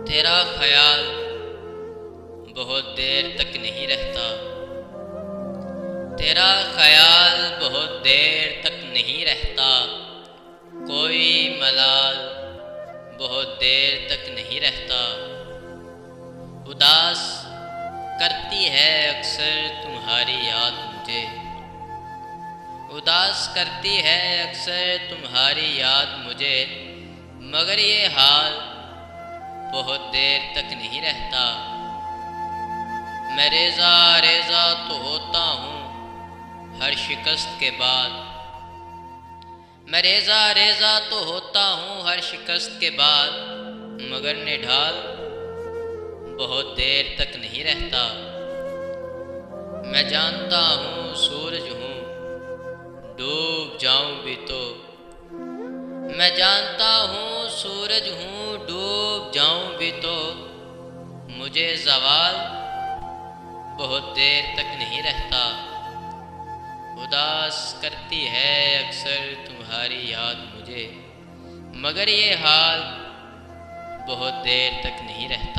तेरा ख्याल बहुत देर तक नहीं रहता, तेरा ख्याल बहुत देर तक नहीं रहता, कोई मलाल बहुत देर तक नहीं रहता। उदास करती है अक्सर तुम्हारी याद मुझे, उदास करती है अक्सर तुम्हारी याद मुझे, मगर ये हाल बहुत देर तक नहीं रहता। मैं रेज़ा रेज़ा तो होता हूँ हर शिकस्त के बाद, मैं रेज़ा रेज़ा तो होता हूँ हर शिकस्त के बाद, मगर निढाल बहुत देर तक नहीं रहता। मैं जानता हूँ सूरज हूँ डूब जाऊँ भी तो, मैं जानता हूँ सूरज हूँ डूब जाऊँ भी तो, मुझे ज़वाल बहुत देर तक नहीं रहता। उदास करती है अक्सर तुम्हारी याद मुझे, मगर ये हाल बहुत देर तक नहीं रहता।